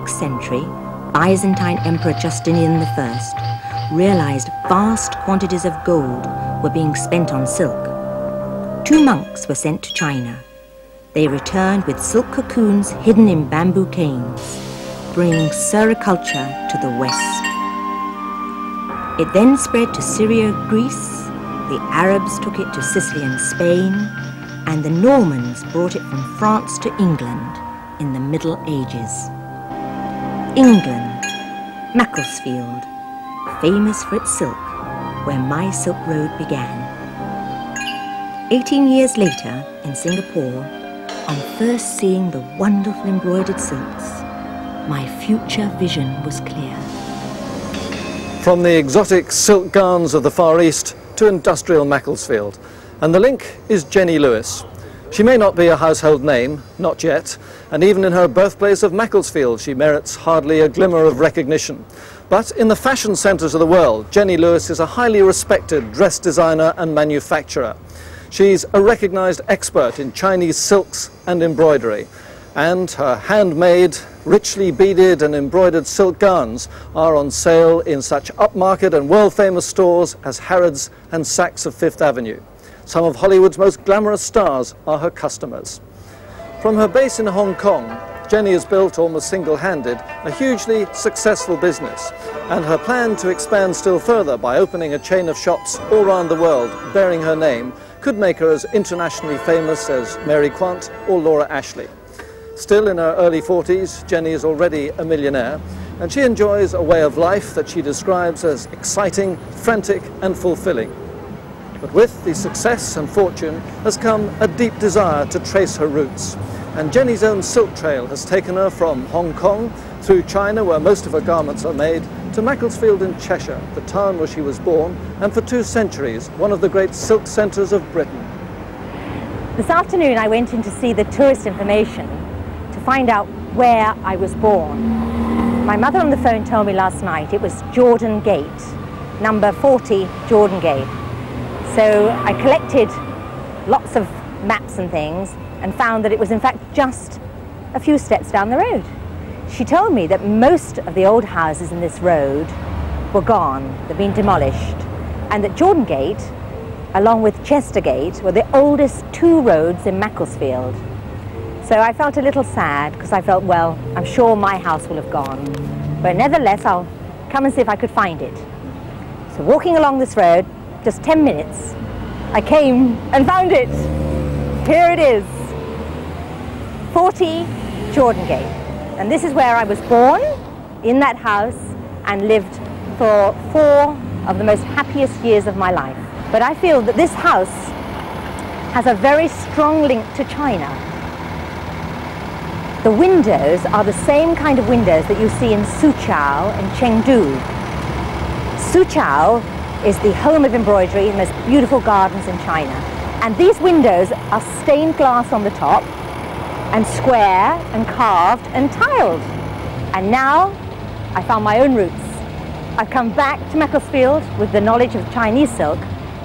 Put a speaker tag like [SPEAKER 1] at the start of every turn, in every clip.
[SPEAKER 1] 6th century, Byzantine Emperor Justinian I realized vast quantities of gold were being spent on silk. 2 monks were sent to China. They returned with silk cocoons hidden in bamboo canes, bringing sericulture to the west. It then spread to Syria, Greece, the Arabs took it to Sicily and Spain, and the Normans brought it from France to England in the Middle Ages. England, Macclesfield, famous for its silk, where my Silk Road began. 18 years later, in Singapore, on first seeing the wonderful embroidered silks, my future vision was clear.
[SPEAKER 2] From the exotic silk gowns of the Far East to industrial Macclesfield. And the link is Jenny Lewis. She may not be a household name, not yet, and even in her birthplace of Macclesfield she merits hardly a glimmer of recognition. But in the fashion centres of the world, Jenny Lewis is a highly respected dress designer and manufacturer. She's a recognised expert in Chinese silks and embroidery, and her handmade, richly beaded and embroidered silk gowns are on sale in such upmarket and world-famous stores as Harrods and Saks of Fifth Avenue. Some of Hollywood's most glamorous stars are her customers. From her base in Hong Kong, Jenny has built, almost single-handed, a hugely successful business, and her plan to expand still further by opening a chain of shops all around the world bearing her name could make her as internationally famous as Mary Quant or Laura Ashley. Still in her early 40s, Jenny is already a millionaire, and she enjoys a way of life that she describes as exciting, frantic and fulfilling. But with the success and fortune has come a deep desire to trace her roots, and Jenny's own silk trail has taken her from Hong Kong through China, where most of her garments are made, to Macclesfield in Cheshire, the town where she was born, and for 2 centuries, one of the great silk centres of Britain.
[SPEAKER 3] This afternoon I went in to see the tourist information to find out where I was born. My mother on the phone told me last night it was Jordan Gate, number 40 Jordan Gate. So I collected lots of maps and things and found that it was in fact just a few steps down the road. She told me that most of the old houses in this road were gone, they've been demolished, and that Jordan Gate, along with Chester Gate, were the oldest 2 roads in Macclesfield. So I felt a little sad because I felt, well, I'm sure my house will have gone. But nevertheless, I'll come and see if I could find it. So walking along this road, just 10 minutes, I came and found it. Here it is, 40 Jordan Gate. And this is where I was born, in that house, and lived for 4 of the most happiest years of my life. But I feel that this house has a very strong link to China. The windows are the same kind of windows that you see in Suzhou and Chengdu. Suzhou is the home of embroidery and the most beautiful gardens in China. And these windows are stained glass on the top, and square and carved and tiled. And now I found my own roots. I've come back to Macclesfield with the knowledge of Chinese silk,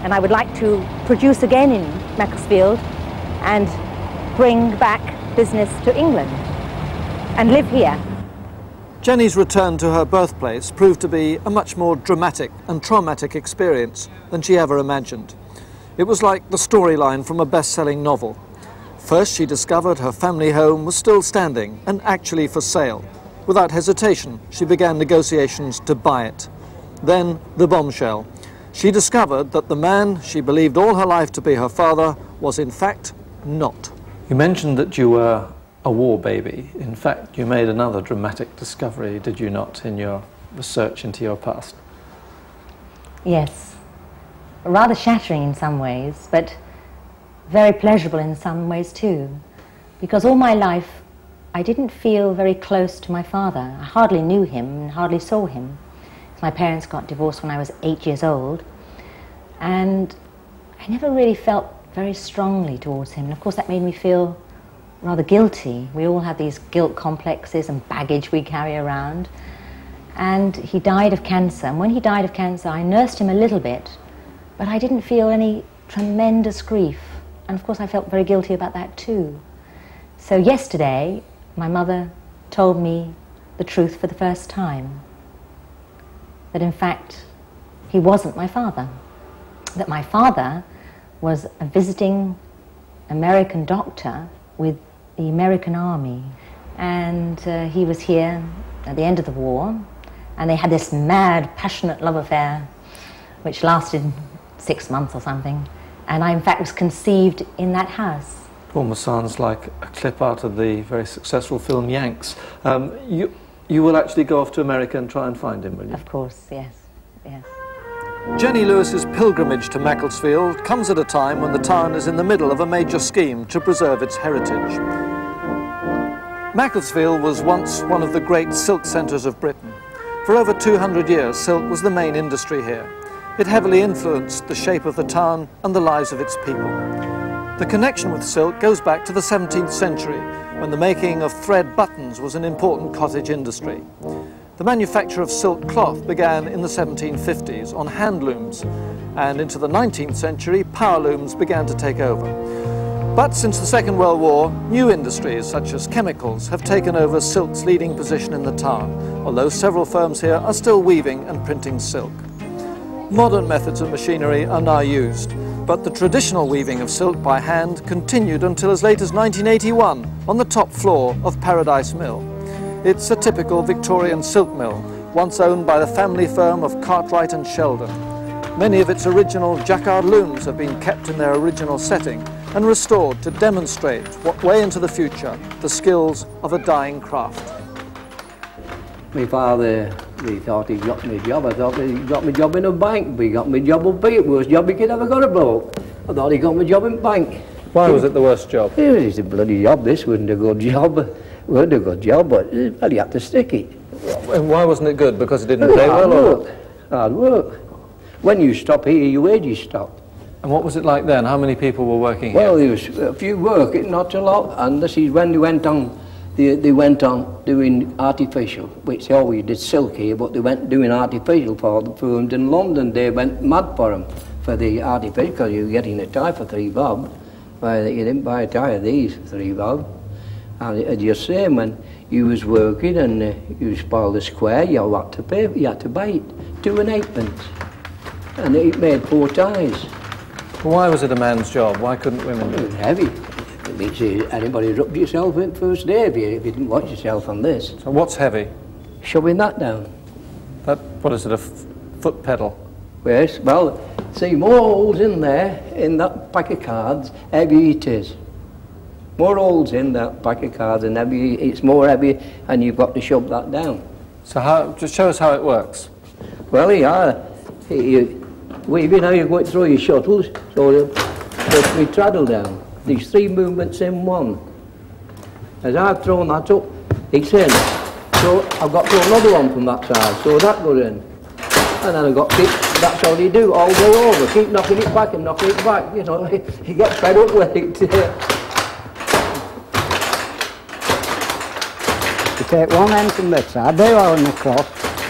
[SPEAKER 3] and I would like to produce again in Macclesfield and bring back business to England and live here.
[SPEAKER 2] Jenny's return to her birthplace proved to be a much more dramatic and traumatic experience than she ever imagined. It was like the storyline from a best-selling novel. First, she discovered her family home was still standing and actually for sale. Without hesitation, she began negotiations to buy it. Then, the bombshell. She discovered that the man she believed all her life to be her father was in fact not.
[SPEAKER 4] You mentioned that you were a war baby. In fact, you made another dramatic discovery, did you not, in your research into your past?
[SPEAKER 3] Yes, rather shattering in some ways, but very pleasurable in some ways too. Because all my life I didn't feel very close to my father. I hardly knew him and hardly saw him. My parents got divorced when I was 8 years old, and I never really felt very strongly towards him. And of course that made me feel rather guilty. We all have these guilt complexes and baggage we carry around. And he died of cancer, and when he died of cancer I nursed him a little bit, but I didn't feel any tremendous grief. And of course I felt very guilty about that too. So yesterday my mother told me the truth for the first time. That in fact, he wasn't my father. That my father was a visiting American doctor with the American Army. And he was here at the end of the war, and they had this mad, passionate love affair, which lasted 6 months or something. And I, in fact, was conceived in that house.
[SPEAKER 4] Almost sounds like a clip out of the very successful film Yanks. You will actually go off to America and try and find him, will you?
[SPEAKER 3] Of course, yes, yes.
[SPEAKER 2] Jenny Lewis's pilgrimage to Macclesfield comes at a time when the town is in the middle of a major scheme to preserve its heritage. Macclesfield was once one of the great silk centres of Britain. For over 200 years, silk was the main industry here. It heavily influenced the shape of the town and the lives of its people. The connection with silk goes back to the 17th century, when the making of thread buttons was an important cottage industry. The manufacture of silk cloth began in the 1750s on hand looms, and into the 19th century, power looms began to take over. But since the Second World War, new industries such as chemicals have taken over silk's leading position in the town, although several firms here are still weaving and printing silk. Modern methods of machinery are now used, but the traditional weaving of silk by hand continued until as late as 1981 on the top floor of Paradise Mill. It's a typical Victorian silk mill, once owned by the family firm of Cartwright and Sheldon. Many of its original jacquard looms have been kept in their original setting and restored to demonstrate what way into the future the skills of a dying craft.
[SPEAKER 5] My father, he thought he got me a job. I thought he got me a job in a bank, but he got me a job up here. Worst job he could ever got a bloke. I thought he got me a job in the bank.
[SPEAKER 2] Why was it the worst job?
[SPEAKER 5] It was a bloody job. This wasn't a good job. Wasn't a good job, but well, you had to stick it.
[SPEAKER 2] And why wasn't it good? Because it didn't pay well? Or?
[SPEAKER 5] Hard work. When you stop here, your wages stop.
[SPEAKER 4] And what was it like then? How many people were working here?
[SPEAKER 5] Well, there was a few working, not a lot, and this is when they went on doing artificial, which they always did silk here, but they went doing artificial for the firms in London. They went mad for them, for the artificial, because you were getting a tie for £3 bob. Well, you didn't buy a tie of these for £3 bob. And as you're saying, when you was working and you spoiled the square, you had to pay, you had to buy it, 2 and 8p. And it made 4 ties.
[SPEAKER 2] Why was it a man's job? Why couldn't women do
[SPEAKER 5] It
[SPEAKER 2] it?
[SPEAKER 5] was heavy. It means anybody rubbed yourself in first day if you didn't watch yourself on this.
[SPEAKER 2] So what's heavy?
[SPEAKER 5] Shoving that down.
[SPEAKER 2] That, what is it, a foot pedal?
[SPEAKER 5] Yes, well, see, more holes in there, in that pack of cards, heavy it is. More holes in that pack of cards and heavy, it's more heavy, and you've got to shove that down.
[SPEAKER 2] So how, just show us how it works.
[SPEAKER 5] Well, yeah, weaving how you go through your shuttles, so you push me traddle down. These 3 movements in one. As I've thrown that up, it's in. So I've got to throw another one from that side, so that goes in. And then I've got to keep, that's all you do, all go over, keep knocking it back and knocking it back, you know, you get fed up with it. You take one end from this side, they are on the cross,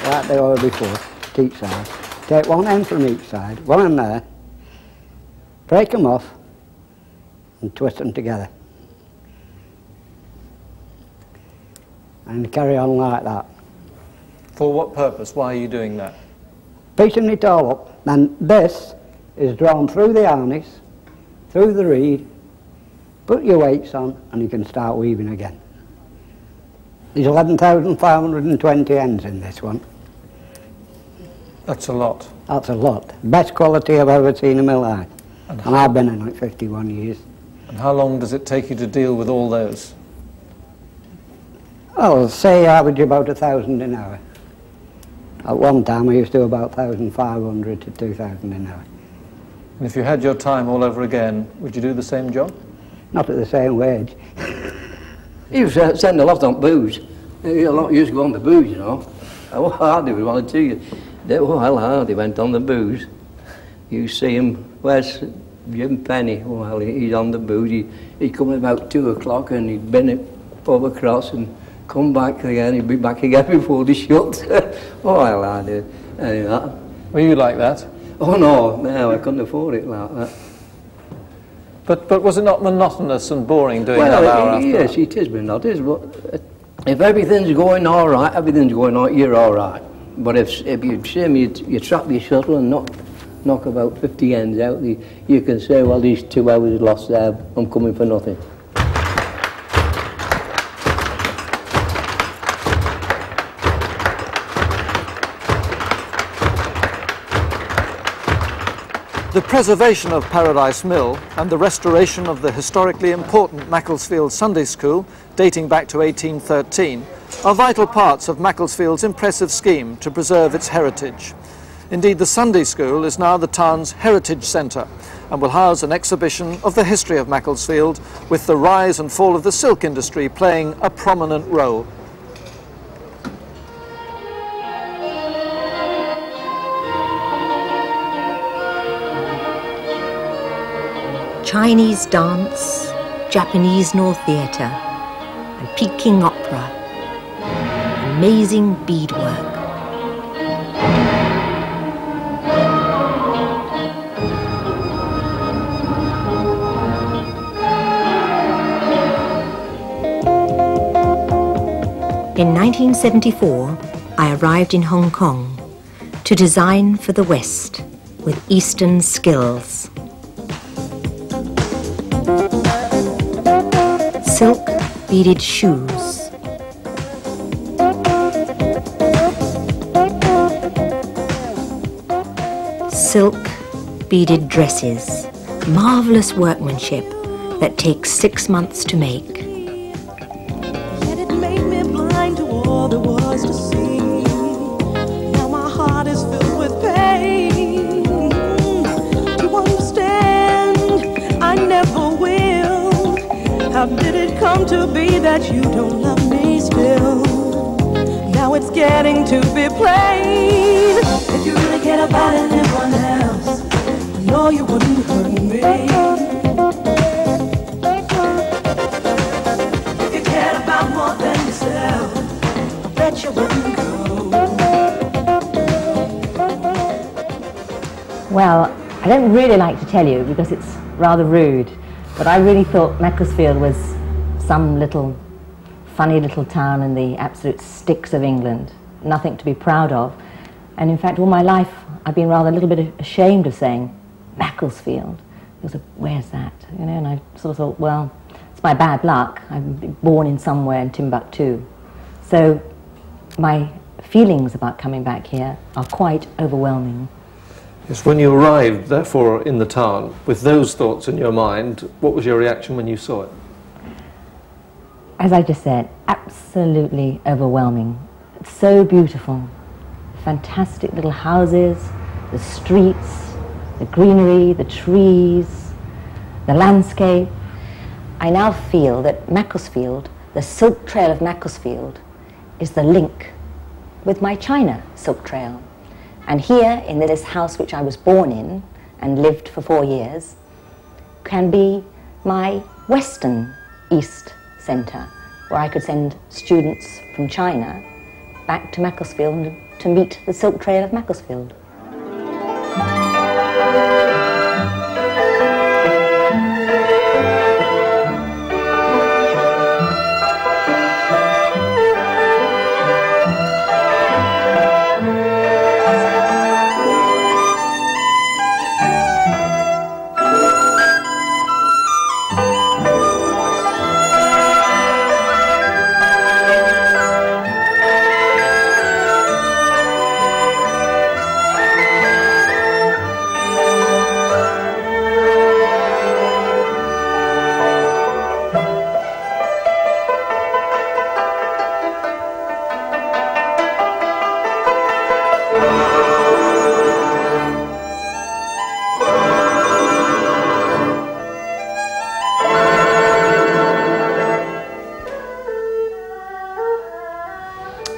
[SPEAKER 5] like they were before, to each side. Take one end from each side, one in there, break them off, and twist them together. And carry on like that.
[SPEAKER 2] For what purpose? Why are you doing that?
[SPEAKER 5] Piecing it all up, then this is drawn through the harness, through the reed, put your weights on, and you can start weaving again. There's 11,520 ends in this one.
[SPEAKER 2] That's a lot.
[SPEAKER 5] That's a lot. Best quality I've ever seen in my life. And I've been in it 51 years.
[SPEAKER 2] And how long does it take you to deal with all those?
[SPEAKER 5] I'll say average about 1,000 an hour. At one time I used to do about 1,500 to 2,000 an hour.
[SPEAKER 2] And if you had your time all over again, would you do the same job?
[SPEAKER 5] Not at the same wage. You send a lot on booze. A lot used to go on the booze, you know. How hard they would want to tell you. Well, hard they went on the booze. You see him, where's Jim Penny? Well, he's on the booze. He'd come at about 2 o'clock and he'd been over across and come back again. He'd be back again before the shut. Oh, well, I did. Anyway,
[SPEAKER 2] Were you like that?
[SPEAKER 5] oh no, I couldn't afford it like that.
[SPEAKER 2] But was it not monotonous and boring doing that hour after
[SPEAKER 5] Yes,
[SPEAKER 2] that?
[SPEAKER 5] it is monotonous, but If everything's going all right, everything's going on, you're all right. But if you see me, you trap your shuttle and knock about 50 ends out, you can say, well, these 2 hours lost there, I'm coming for nothing.
[SPEAKER 2] The preservation of Paradise Mill and the restoration of the historically important Macclesfield Sunday School, dating back to 1813, are vital parts of Macclesfield's impressive scheme to preserve its heritage. Indeed, the Sunday School is now the town's heritage centre and will house an exhibition of the history of Macclesfield, with the rise and fall of the silk industry playing a prominent role.
[SPEAKER 1] Chinese dance, Japanese North Theatre, and Peking opera. Amazing beadwork. In 1974, I arrived in Hong Kong to design for the West with Eastern skills. Silk beaded shoes, silk beaded dresses, marvelous workmanship that takes 6 months to make.
[SPEAKER 6] Yet it made me blind to all there was to see. Now my heart is filled with pain. To understand, I never will. How did it come to be that you don't love me still? Now it's getting to be plain. If you really cared about anyone else, I know you wouldn't hurt me. If you cared about more than yourself, I bet you wouldn't go.
[SPEAKER 3] Well, I don't really like to tell you because it's rather rude, but I really thought Macclesfield was some little funny little town in the absolute sticks of England, nothing to be proud of. And in fact, all my life I've been rather a little bit ashamed of saying Macclesfield. Because where's that? You know, and I sort of thought, well, it's my bad luck. I've been born in somewhere in Timbuktu. So my feelings about coming back here are quite overwhelming.
[SPEAKER 4] Yes, when you arrived, therefore, in the town, with those thoughts in your mind, what was your reaction when you saw it?
[SPEAKER 3] As I just said, absolutely overwhelming. It's so beautiful. Fantastic little houses, the streets, the greenery, the trees, the landscape. I now feel that Macclesfield, the silk trail of Macclesfield, is the link with my China silk trail. And here, in this house which I was born in and lived for 4 years, can be my Western East Centre, where I could send students from China back to Macclesfield to meet the silk trail of Macclesfield.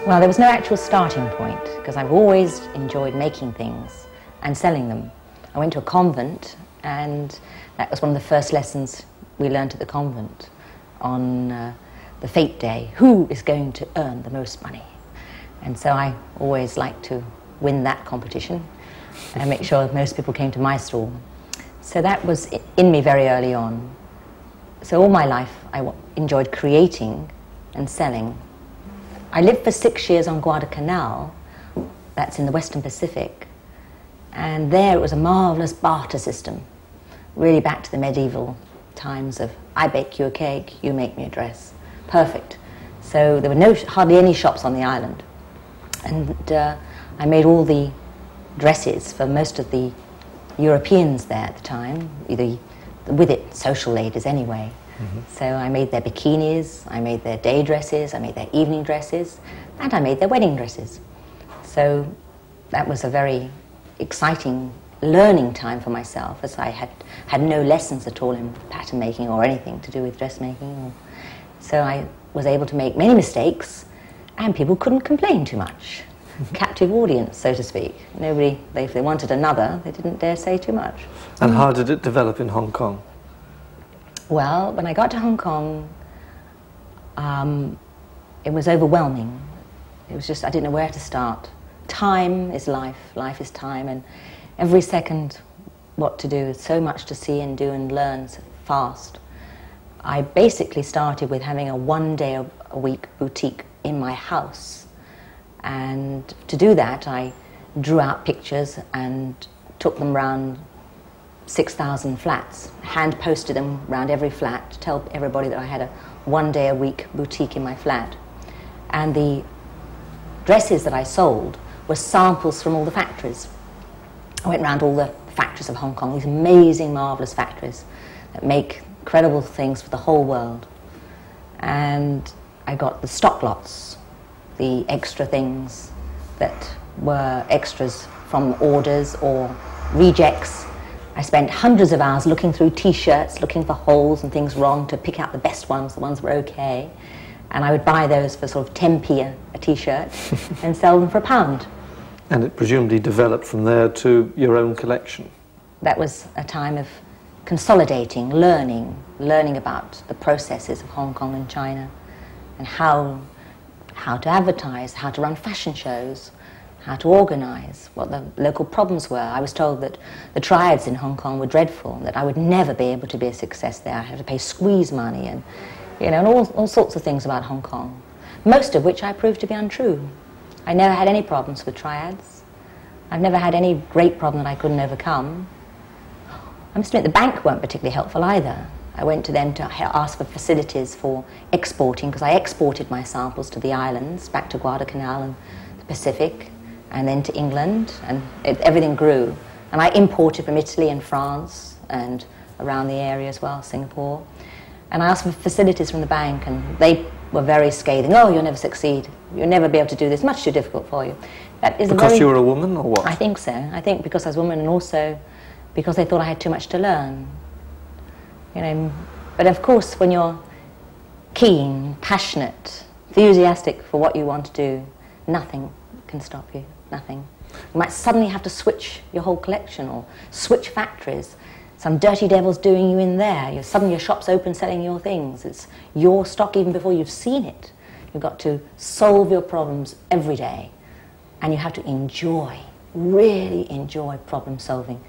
[SPEAKER 3] Well, there was no actual starting point, because I've always enjoyed making things and selling them. I went to a convent, and that was one of the first lessons we learned at the convent on the fete day. Who is going to earn the most money? And so I always liked to win that competition and make sure that most people came to my stall. So that was in me very early on. So all my life I enjoyed creating and selling
[SPEAKER 1] I lived for 6 years on Guadalcanal, that's in the Western Pacific, and there it was a marvellous barter system, really back to the medieval times of I bake you a cake, you make me a dress. Perfect. So there were hardly any shops on the island, and I made all the dresses for most of the Europeans there at the time, either with it social ladies anyway. So I made their bikinis, I made their day dresses, I made their evening dresses, and I made their wedding dresses. So that was a very exciting learning time for myself, as I had no lessons at all in pattern making or anything to do with dressmaking. So I was able to make many mistakes, and people couldn't complain too much. Captive audience, so to speak. Nobody, if they wanted another, they didn't dare say too much.
[SPEAKER 4] And how did it develop in Hong Kong?
[SPEAKER 1] Well, when I got to Hong Kong, it was overwhelming. It was just, I didn't know where to start. Time is life, life is time, and every second what to do, so much to see and do and learn so fast. I basically started with having a one-day-a-week boutique in my house. And to do that, I drew out pictures and took them round 6,000 flats, hand-posted them round every flat to tell everybody that I had a one-day-a-week boutique in my flat. And the dresses that I sold were samples from all the factories. I went round all the factories of Hong Kong, these amazing, marvellous factories that make incredible things for the whole world. And I got the stock lots, the extra things that were extras from orders or rejects. I spent hundreds of hours looking through T-shirts, looking for holes and things wrong to pick out the best ones, the ones that were okay. And I would buy those for sort of 10p a T-shirt and sell them for £1.
[SPEAKER 4] And it presumably developed from there to your own collection.
[SPEAKER 1] That was a time of consolidating, learning about the processes of Hong Kong and China, and how to advertise, how to run fashion shows, how to organise, what the local problems were. I was told that the triads in Hong Kong were dreadful, that I would never be able to be a success there. I had to pay squeeze money and, you know, and all sorts of things about Hong Kong, most of which I proved to be untrue. I never had any problems with triads. I've never had any great problem that I couldn't overcome. I must admit the bank weren't particularly helpful either. I went to them to ask for facilities for exporting, because I exported my samples to the islands, back to Guadalcanal and the Pacific, and then to England, and everything grew. And I imported from Italy and France and around the area as well, Singapore. And I asked for facilities from the bank, and they were very scathing. Oh, you'll never succeed. You'll never be able to do this. Much too difficult for you. That is
[SPEAKER 4] because you were a woman, or what?
[SPEAKER 1] I think so. I think because I was a woman, and also because they thought I had too much to learn. You know, but of course, when you're keen, passionate, enthusiastic for what you want to do, nothing can stop you. Nothing. You might suddenly have to switch your whole collection or switch factories. Some dirty devil's doing you in there. Suddenly your shop's open selling your things. It's your stock even before you've seen it. You've got to solve your problems every day. And you have to enjoy, really enjoy problem solving.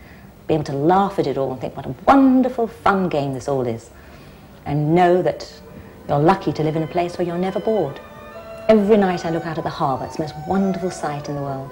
[SPEAKER 1] Be able to laugh at it all and think what a wonderful fun game this all is. And know that you're lucky to live in a place where you're never bored. Every night I look out at the harbour. It's the most wonderful sight in the world.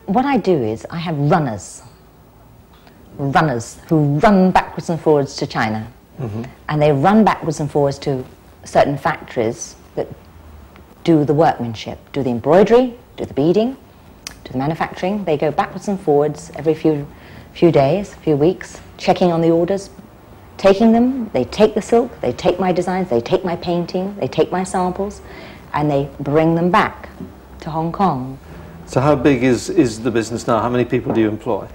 [SPEAKER 1] What I do is I have runners who run backwards and forwards to China. And they run backwards and forwards to certain factories that do the workmanship, do the embroidery, do the beading, do the manufacturing. They go backwards and forwards every few days, few weeks, checking on the orders, taking them. They take the silk, they take my designs, they take my painting, they take my samples, and they bring them back to Hong Kong.
[SPEAKER 4] So how big is the business now? How many people do you employ?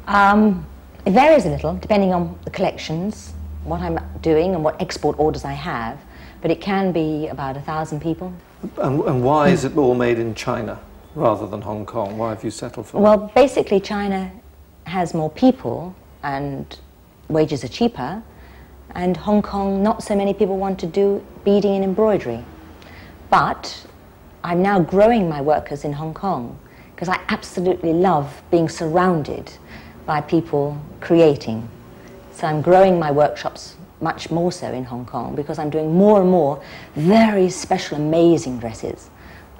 [SPEAKER 1] It varies a little, depending on the collections, what I'm doing and what export orders I have, but it can be about 1,000 people.
[SPEAKER 4] And why is it all made in China rather than Hong Kong? Why have you settled for
[SPEAKER 3] Well, basically China has more people and wages are cheaper, and Hong Kong, not so many people want to do beading and embroidery. But I'm now growing my workers in Hong Kong because I absolutely love being surrounded by people creating. So I'm growing my workshops much more so in Hong Kong because I'm doing more and more very special, amazing dresses.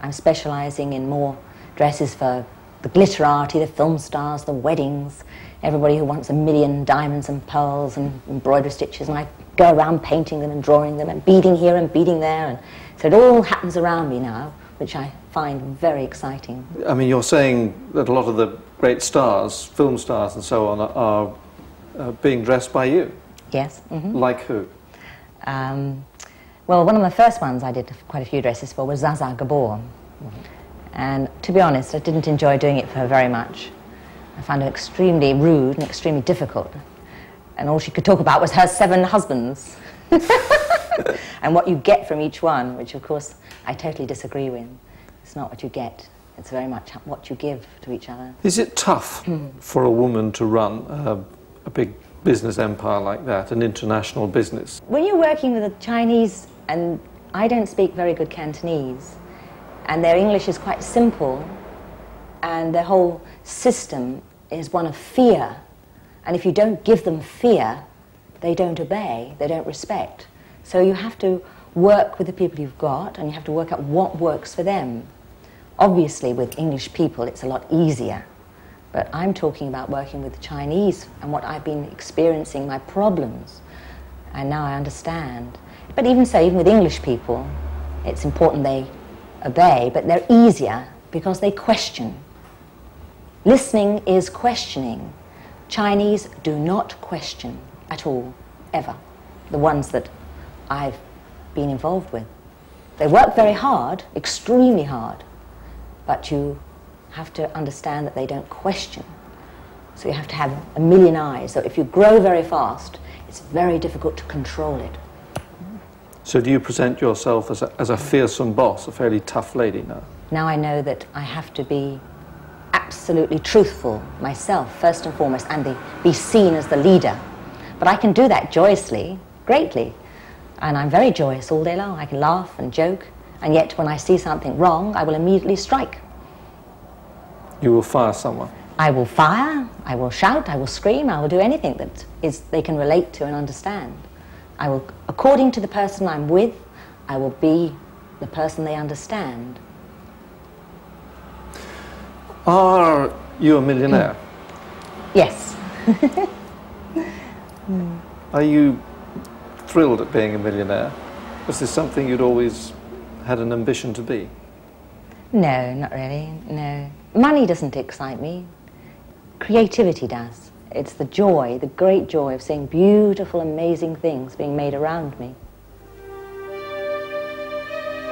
[SPEAKER 3] I'm specializing in more dresses for the glitterati, the film stars, the weddings, everybody who wants 1,000,000 diamonds and pearls and embroidery stitches, and I go around painting them and drawing them and beading here and beading there, and so it all happens around me now, which I find very exciting.
[SPEAKER 4] I mean, you're saying that a lot of the great stars, film stars and so on, are being dressed by you?
[SPEAKER 3] Yes. Mm-hmm.
[SPEAKER 4] Like who?
[SPEAKER 3] Well, one of the first ones I did quite a few dresses for was Zsa Gabor. And to be honest, I didn't enjoy doing it for her very much. I found her extremely rude and extremely difficult. And all she could talk about was her 7 husbands. And what you get from each one, which of course I totally disagree with. It's not what you get, it's very much what you give to each other.
[SPEAKER 4] Is it tough for a woman to run a big business empire like that, an international business?
[SPEAKER 3] When you're working with the Chinese, and I don't speak very good Cantonese, and their English is quite simple, and their whole system is one of fear. And if you don't give them fear, they don't obey, they don't respect. So you have to work with the people you've got, and you have to work out what works for them. Obviously, with English people, it's a lot easier. But I'm talking about working with the Chinese and what I've been experiencing, my problems. And now I understand. But even so, even with English people, it's important they obey, but they're easier because they question. Listening is questioning. Chinese do not question at all, ever. The ones that I've been involved with. They work very hard, extremely hard, but you have to understand that they don't question. So you have to have 1,000,000 eyes. So if you grow very fast, it's very difficult to control it.
[SPEAKER 4] So do you present yourself as a fearsome boss, a fairly tough lady now?
[SPEAKER 3] Now I know that I have to be absolutely truthful myself, first and foremost, and be seen as the leader. But I can do that joyously, greatly. And I'm very joyous all day long. I can laugh and joke, and yet when I see something wrong, I will immediately strike.
[SPEAKER 4] You will fire someone?
[SPEAKER 3] I will fire, I will shout, I will scream, I will do anything that they can relate to and understand. I will, according to the person I'm with, I will be the person they understand.
[SPEAKER 4] Are you a millionaire?
[SPEAKER 3] Yes.
[SPEAKER 4] Are you thrilled at being a millionaire? Was this something you'd always had an ambition to be?
[SPEAKER 3] No, not really, no. Money doesn't excite me. Creativity does. It's the joy, the great joy of seeing beautiful, amazing things being made around me.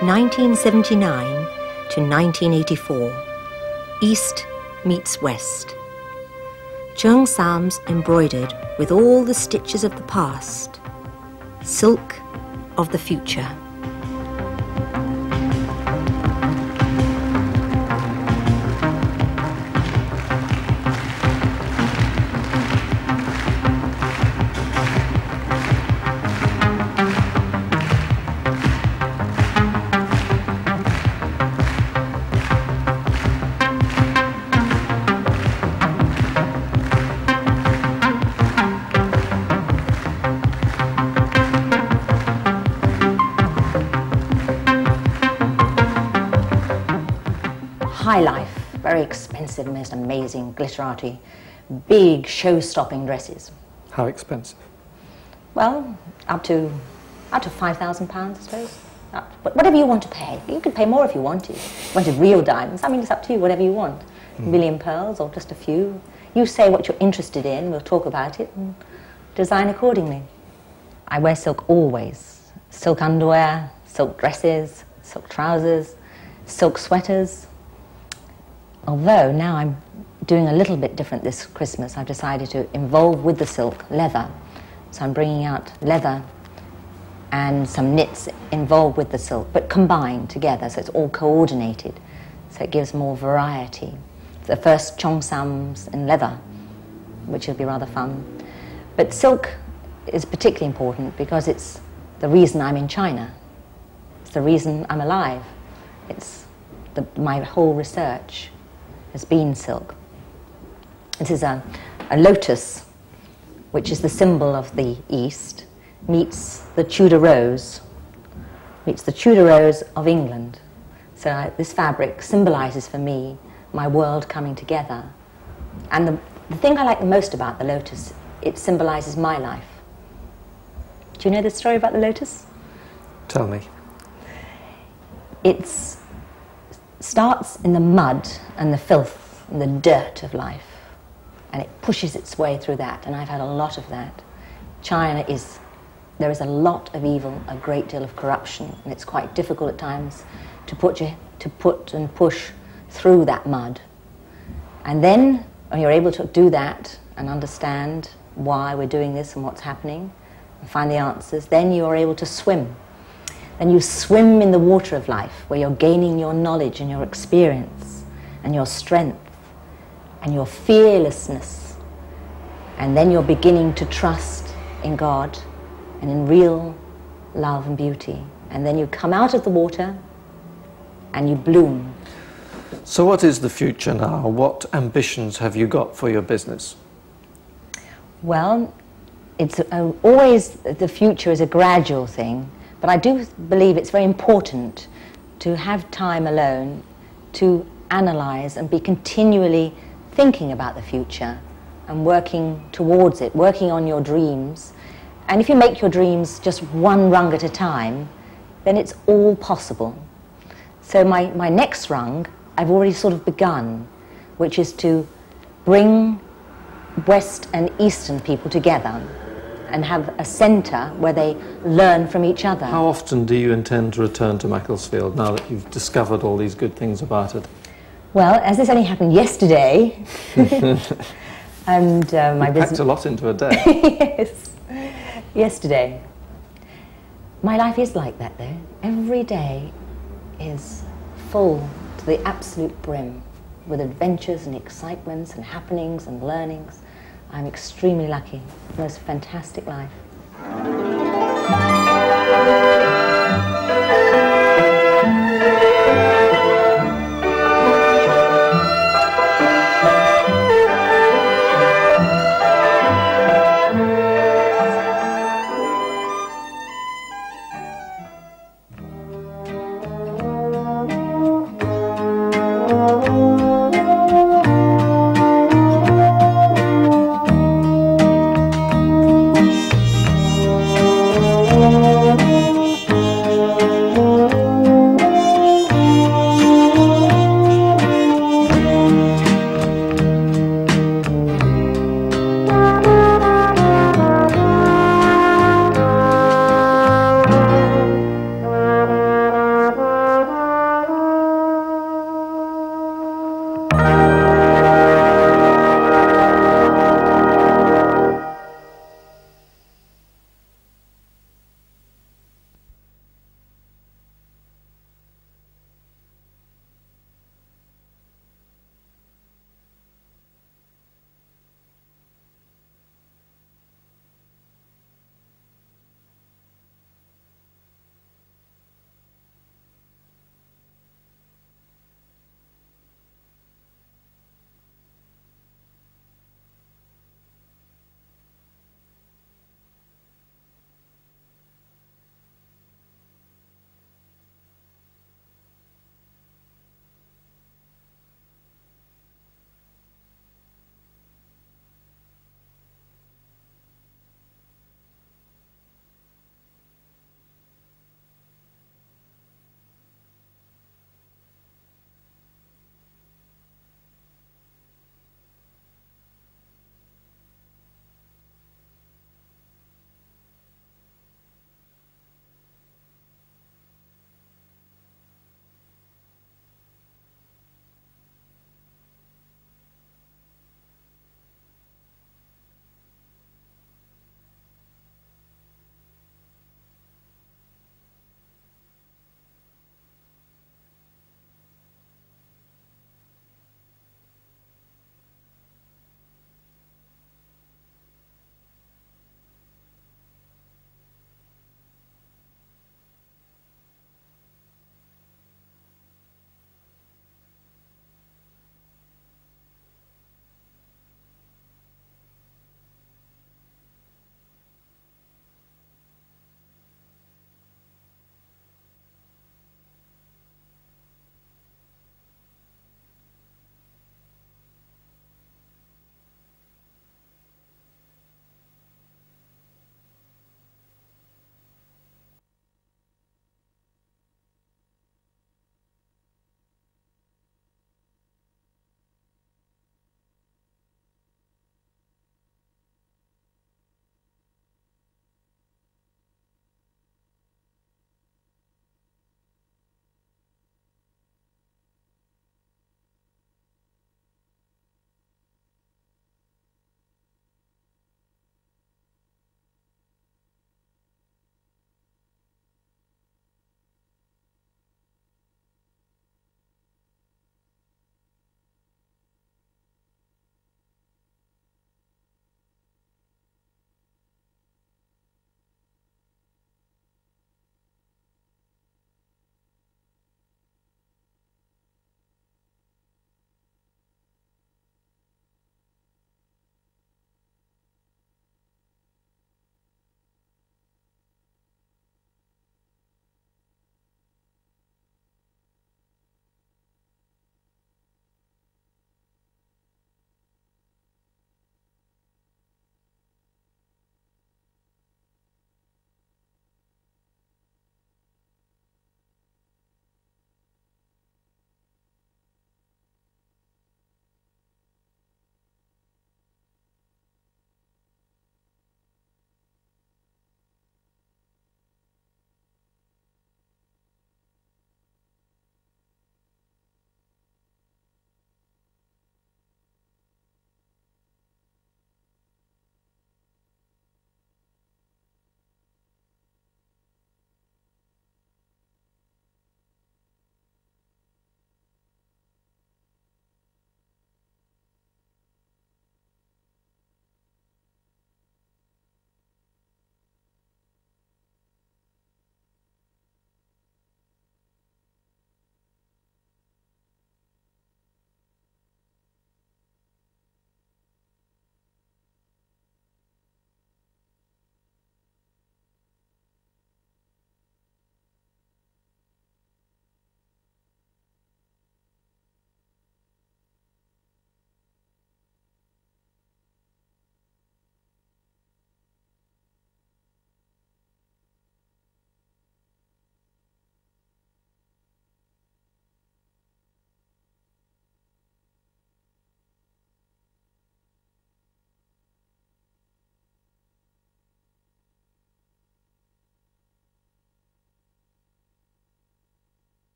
[SPEAKER 1] 1979 to 1984. East meets West. Cheung Sam's embroidered with all the stitches of the past, silk of the future.
[SPEAKER 3] High life, very expensive, most amazing, glitterati, big show-stopping dresses.
[SPEAKER 4] How expensive?
[SPEAKER 3] Well, up to £5,000, I suppose. Whatever you want to pay. You could pay more if you wanted. If you wanted real diamonds, I mean, it's up to you, whatever you want. A million pearls or just a few. You say what you're interested in, we'll talk about it and design accordingly. I wear silk always. Silk underwear, silk dresses, silk trousers, silk sweaters. Although now I'm doing a little bit different this Christmas. I've decided to involve with the silk leather. So I'm bringing out leather
[SPEAKER 1] and some knits involved with the silk, but combined together, so it's all coordinated, so it gives more variety. The first cheongsams in leather, which will be rather fun. But silk is particularly important because it's the reason I'm in China. It's the reason I'm alive. It's my whole research has been silk. This is a lotus, which is the symbol of the East, meets the Tudor rose, of England. So this fabric symbolises for me my world coming together. And the thing I like the most about the lotus, it symbolises my life. Do you know the story about the lotus?
[SPEAKER 4] Tell me.
[SPEAKER 1] It starts in the mud and the filth and the dirt of life, and it pushes its way through that, and I've had a lot of that. There is a lot of evil, a great deal of corruption, and it's quite difficult at times to put and push through that mud. And then, when you're able to do that and understand why we're doing this and what's happening, and find the answers, then you are able to swim. Then you swim in the water of life, where you're gaining your knowledge and your experience and your strength and your fearlessness. And then you're beginning to trust in God and in real love and beauty. And then you come out of the water and you bloom.
[SPEAKER 4] So what is the future now? What ambitions have you got for your business?
[SPEAKER 1] Well, it's always, the future is a gradual thing, but I do believe it's very important to have time alone to analyse and be continually thinking about the future and working towards it, working on your dreams. And if you make your dreams just one rung at a time, then it's all possible. So my next rung, I've already sort of begun, which is to bring West and Eastern people together and have a centre where they learn from each other.
[SPEAKER 4] How often do you intend to return to Macclesfield now that you've discovered all these good things about it?
[SPEAKER 1] Well, as this only happened yesterday, and my business...
[SPEAKER 4] packed a lot into a day.
[SPEAKER 1] Yes, yesterday. My life is like that though. Every day is full to the absolute brim with adventures and excitements and happenings and learnings. I'm extremely lucky. Most fantastic life.